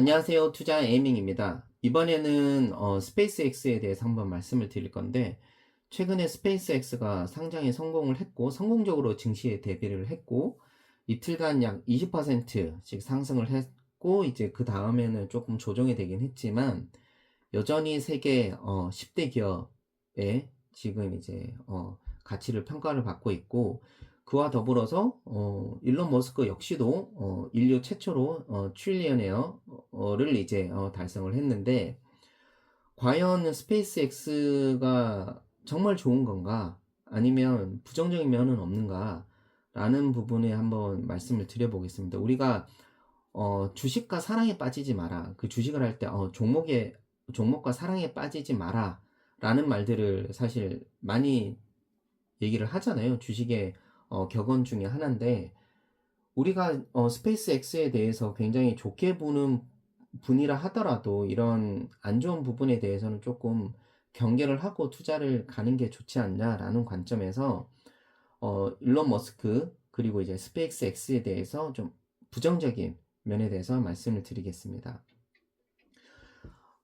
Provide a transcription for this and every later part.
안녕하세요. 투자 에이밍입니다. 이번에는 스페이스X에 대해서 한번 말씀을 드릴 건데, 최근에 스페이스X가 상장에 성공을 했고 성공적으로 증시에 대비를 했고 이틀간 약 20%씩 상승을 했고, 이제 그 다음에는 조금 조정이 되긴 했지만 여전히 세계 10대 기업의 지금 이제 가치를 평가를 받고 있고, 그와 더불어서 일론 머스크 역시도 인류 최초로 트릴리언웨어를 이제 달성을 했는데, 과연 스페이스X가 정말 좋은 건가, 아니면 부정적인 면은 없는가 라는 부분에 한번 말씀을 드려보겠습니다. 우리가 주식과 사랑에 빠지지 마라, 그 주식을 할 때 종목과 사랑에 빠지지 마라 라는 말들을 사실 많이 얘기를 하잖아요. 주식의 격언 중에 하나인데, 우리가 스페이스X에 대해서 굉장히 좋게 보는 분이라 하더라도 이런 안 좋은 부분에 대해서는 조금 경계를 하고 투자를 가는 게 좋지 않냐라는 관점에서 일론 머스크 그리고 이제 스페이스X에 대해서 좀 부정적인 면에 대해서 말씀을 드리겠습니다.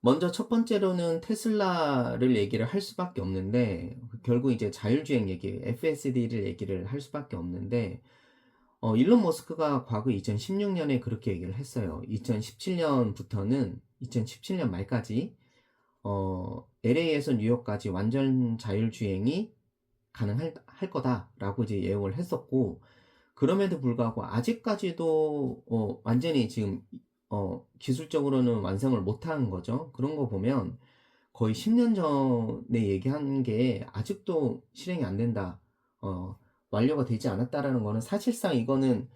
먼저 첫 번째로는 테슬라를 얘기를 할 수밖에 없는데, 결국 이제 자율주행 얘기, FSD를 얘기를 할 수밖에 없는데, 일론 머스크가 과거 2016년에 그렇게 얘기를 했어요. 2017년부터는 2017년 말까지 LA에서 뉴욕까지 완전 자율주행이 가능할 할 거다라고 이제 예언을 했었고, 그럼에도 불구하고 아직까지도 완전히 지금 기술적으로는 완성을 못한 거죠. 그런 거 보면 거의 10년 전에 얘기한 게 아직도 실행이 안 된다, 완료가 되지 않았다라는 거는, 사실상 이거는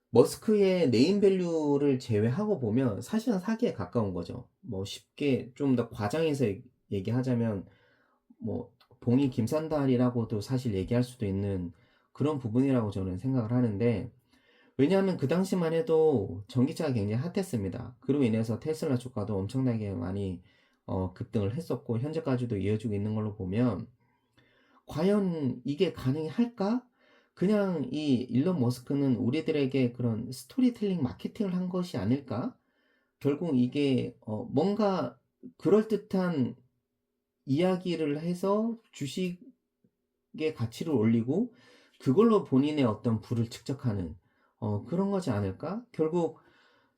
머스크의 네임밸류를 제외하고 보면 사실은 사기에 가까운 거죠. 뭐 쉽게 좀 더 과장해서 얘기하자면, 뭐 봉이 김산달이라고도 사실 얘기할 수도 있는 그런 부분이라고 저는 생각을 하는데, 왜냐하면 그 당시만 해도 전기차가 굉장히 핫했습니다. 그로 인해서 테슬라 주가도 엄청나게 많이 급등을 했었고 현재까지도 이어지고 있는 걸로 보면, 과연 이게 가능할까? 그냥 이 일론 머스크는 우리들에게 그런 스토리텔링 마케팅을 한 것이 아닐까? 결국 이게 뭔가 그럴듯한 이야기를 해서 주식의 가치를 올리고 그걸로 본인의 어떤 부를 축적하는 그런 거지 않을까? 결국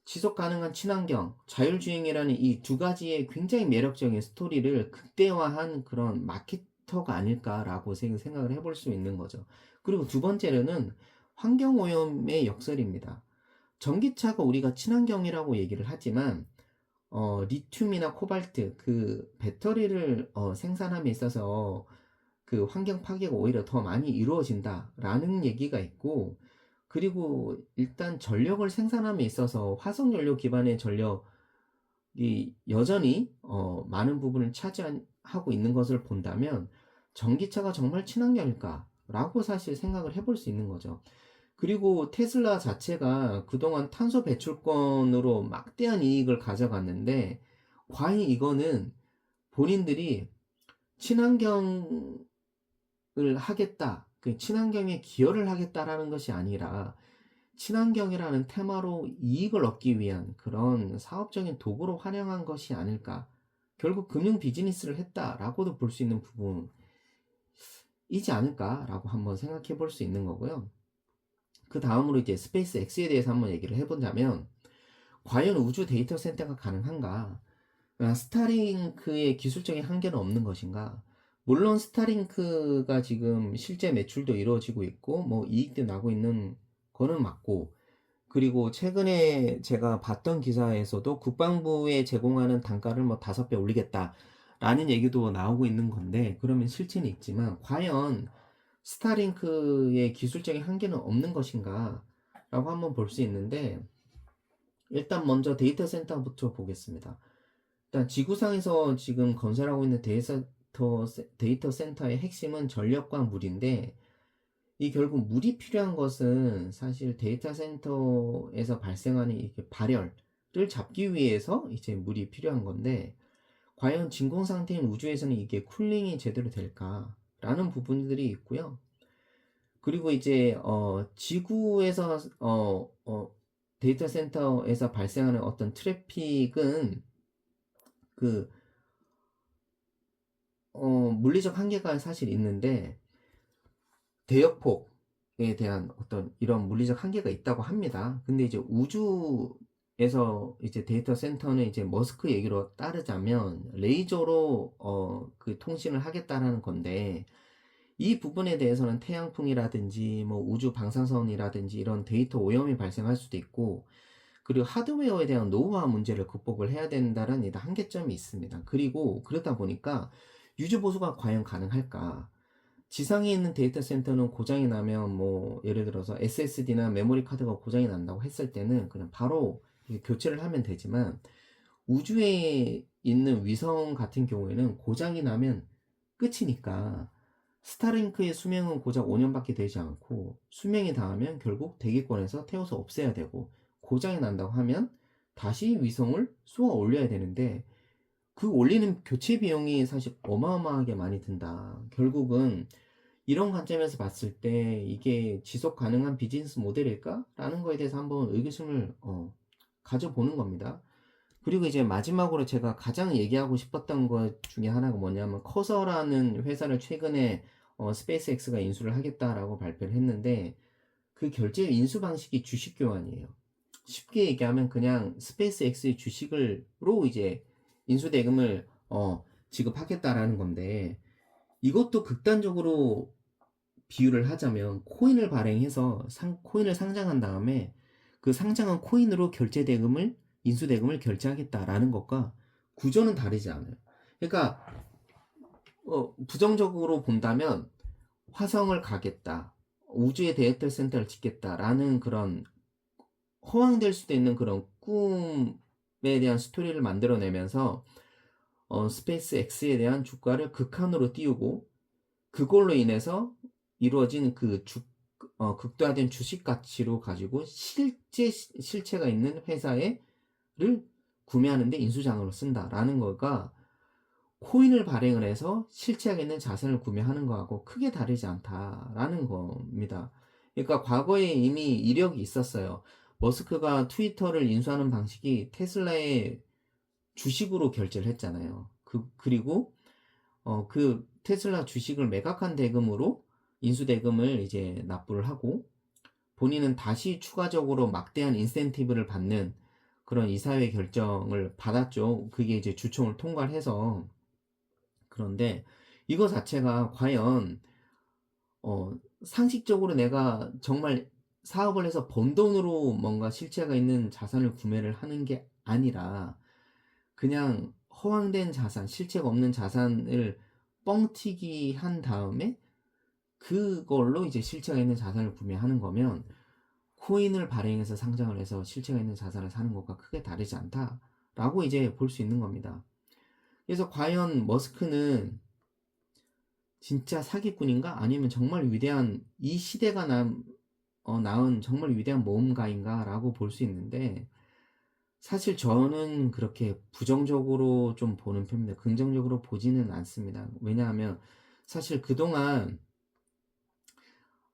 지속 가능한 친환경, 자율주행이라는 이 두 가지의 굉장히 매력적인 스토리를 극대화한 그런 마케터가 아닐까라고 생각을 해볼 수 있는 거죠. 그리고 두 번째로는 환경오염의 역설입니다. 전기차가 우리가 친환경이라고 얘기를 하지만 리튬이나 코발트, 그 배터리를 생산함에 있어서 그 환경 파괴가 오히려 더 많이 이루어진다라는 얘기가 있고, 그리고 일단 전력을 생산함에 있어서 화석연료 기반의 전력이 여전히 많은 부분을 차지하고 있는 것을 본다면, 전기차가 정말 친환경일까라고 사실 생각을 해볼 수 있는 거죠. 그리고 테슬라 자체가 그동안 탄소 배출권으로 막대한 이익을 가져갔는데, 과연 이거는 본인들이 친환경을 하겠다, 그 친환경에 기여를 하겠다라는 것이 아니라 친환경이라는 테마로 이익을 얻기 위한 그런 사업적인 도구로 활용한 것이 아닐까. 결국 금융 비즈니스를 했다라고도 볼 수 있는 부분이지 않을까라고 한번 생각해 볼 수 있는 거고요. 그 다음으로 이제 스페이스 X에 대해서 한번 얘기를 해보자면, 과연 우주 데이터 센터가 가능한가? 스타링크의 기술적인 한계는 없는 것인가? 물론 스타링크가 지금 실제 매출도 이루어지고 있고 뭐 이익도 나고 있는 거는 맞고, 그리고 최근에 제가 봤던 기사에서도 국방부에 제공하는 단가를 뭐 5배 올리겠다라는 얘기도 나오고 있는 건데, 그러면 실체는 있지만 과연 스타링크의 기술적인 한계는 없는 것인가 라고 한번 볼 수 있는데, 일단 먼저 데이터 센터부터 보겠습니다. 일단 지구상에서 지금 건설하고 있는 데이터 센터의 핵심은 전력과 물인데, 이 결국 물이 필요한 것은 사실 데이터 센터에서 발생하는 이렇게 발열을 잡기 위해서 이제 물이 필요한 건데, 과연 진공 상태인 우주에서는 이게 쿨링이 제대로 될까라는 부분들이 있고요. 그리고 이제 지구에서 데이터 센터에서 발생하는 어떤 트래픽은 그 물리적 한계가 사실 있는데 대역폭에 대한 어떤 이런 물리적 한계가 있다고 합니다. 근데 이제 우주에서 이제 데이터 센터는 이제 머스크 얘기로 따르자면 레이저로 그 통신을 하겠다라는 건데, 이 부분에 대해서는 태양풍이라든지 뭐 우주 방사선이라든지 이런 데이터 오염이 발생할 수도 있고, 그리고 하드웨어에 대한 노후화 문제를 극복을 해야 된다는 일단 한계점이 있습니다. 그리고 그러다 보니까 유지 보수가 과연 가능할까? 지상에 있는 데이터 센터는 고장이 나면 뭐 예를 들어서 SSD나 메모리 카드가 고장이 난다고 했을 때는 그냥 바로 교체를 하면 되지만, 우주에 있는 위성 같은 경우에는 고장이 나면 끝이니까 스타링크의 수명은 고작 5년밖에 되지 않고, 수명이 다하면 결국 대기권에서 태워서 없애야 되고, 고장이 난다고 하면 다시 위성을 쏘아 올려야 되는데, 그 올리는 교체 비용이 사실 어마어마하게 많이 든다. 결국은 이런 관점에서 봤을 때 이게 지속 가능한 비즈니스 모델일까? 라는 거에 대해서 한번 의구심을 가져보는 겁니다. 그리고 이제 마지막으로 제가 가장 얘기하고 싶었던 것 중에 하나가 뭐냐면, 커서라는 회사를 최근에 스페이스X가 인수를 하겠다라고 발표를 했는데, 그 결제 인수 방식이 주식 교환이에요. 쉽게 얘기하면 그냥 스페이스X의 주식으로 이제 인수 대금을 지급하겠다라는 건데, 이것도 극단적으로 비유를 하자면 코인을 발행해서 코인을 상장한 다음에 그 상장한 코인으로 결제 대금을 인수 대금을 결제하겠다라는 것과 구조는 다르지 않아요. 그러니까 부정적으로 본다면 화성을 가겠다, 우주의 데이터 센터를 짓겠다라는 그런 허황될 수도 있는 그런 꿈에 대한 스토리를 만들어내면서 스페이스 X에 대한 주가를 극한으로 띄우고, 그걸로 인해서 이루어진 극대화된 주식 가치로 가지고 실체가 있는 회사를 구매하는데 인수장으로 쓴다라는 거가, 코인을 발행을 해서 실체가 있는 자산을 구매하는 거하고 크게 다르지 않다라는 겁니다. 그러니까 과거에 이미 이력이 있었어요. 머스크가 트위터를 인수하는 방식이 테슬라의 주식으로 결제를 했잖아요. 그리고 그 테슬라 주식을 매각한 대금으로 인수 대금을 이제 납부를 하고, 본인은 다시 추가적으로 막대한 인센티브를 받는 그런 이사회 결정을 받았죠. 그게 이제 주총을 통과해서. 그런데 이거 자체가 과연 상식적으로 내가 정말 사업을 해서 번 돈으로 뭔가 실체가 있는 자산을 구매를 하는 게 아니라, 그냥 허황된 자산, 실체가 없는 자산을 뻥튀기 한 다음에 그걸로 이제 실체가 있는 자산을 구매하는 거면, 코인을 발행해서 상장을 해서 실체가 있는 자산을 사는 것과 크게 다르지 않다라고 이제 볼 수 있는 겁니다. 그래서 과연 머스크는 진짜 사기꾼인가? 아니면 정말 위대한, 이 시대가 낳은 정말 위대한 모험가인가? 라고 볼 수 있는데, 사실 저는 그렇게 부정적으로 좀 보는 편입니다. 긍정적으로 보지는 않습니다. 왜냐하면 사실 그동안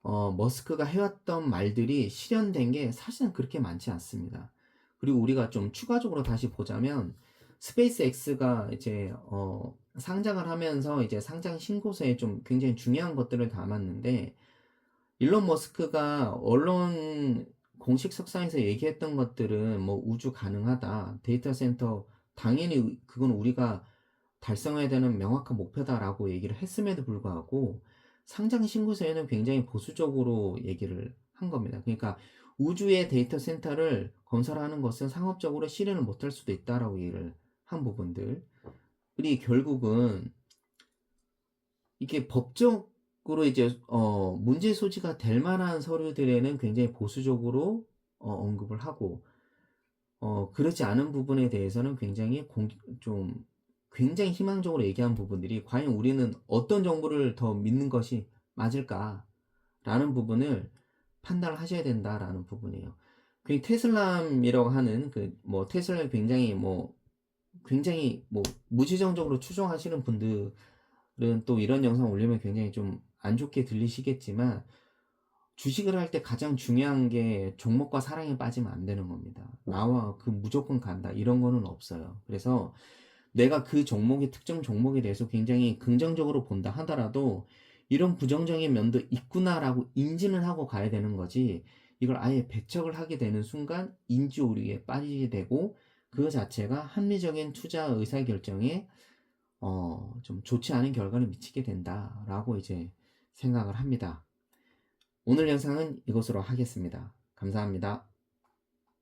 머스크가 해왔던 말들이 실현된 게 사실은 그렇게 많지 않습니다. 그리고 우리가 좀 추가적으로 다시 보자면, 스페이스X가 이제 상장을 하면서 이제 상장 신고서에 좀 굉장히 중요한 것들을 담았는데, 일론 머스크가 언론 공식 석상에서 얘기했던 것들은 뭐 우주 가능하다, 데이터 센터 당연히 그건 우리가 달성해야 되는 명확한 목표다라고 얘기를 했음에도 불구하고 상장 신고서에는 굉장히 보수적으로 얘기를 한 겁니다. 그러니까 우주의 데이터 센터를 건설하는 것은 상업적으로 실현을 못할 수도 있다라고 얘기를 한 부분들, 그리 결국은 이게 법적으로 이제 문제 소지가 될 만한 서류들에는 굉장히 보수적으로 언급을 하고, 그렇지 않은 부분에 대해서는 좀 굉장히 희망적으로 얘기한 부분들이, 과연 우리는 어떤 정보를 더 믿는 것이 맞을까라는 부분을 판단을 하셔야 된다라는 부분이에요. 그 테슬라이라고 하는 테슬라를 굉장히 무지정적으로 추종하시는 분들은 또 이런 영상 올리면 굉장히 좀 안 좋게 들리시겠지만, 주식을 할 때 가장 중요한 게 종목과 사랑에 빠지면 안 되는 겁니다. 나와 그 무조건 간다 이런 거는 없어요. 그래서 내가 그 종목의 특정 종목에 대해서 굉장히 긍정적으로 본다 하더라도 '이런 부정적인 면도 있구나.'라고 인지는 하고 가야 되는 거지, 이걸 아예 배척을 하게 되는 순간 인지오리에 빠지게 되고 그 자체가 합리적인 투자 의사결정에 좀 좋지 않은 결과를 미치게 된다라고 이제 생각을 합니다. 오늘 영상은 이것으로 하겠습니다. 감사합니다.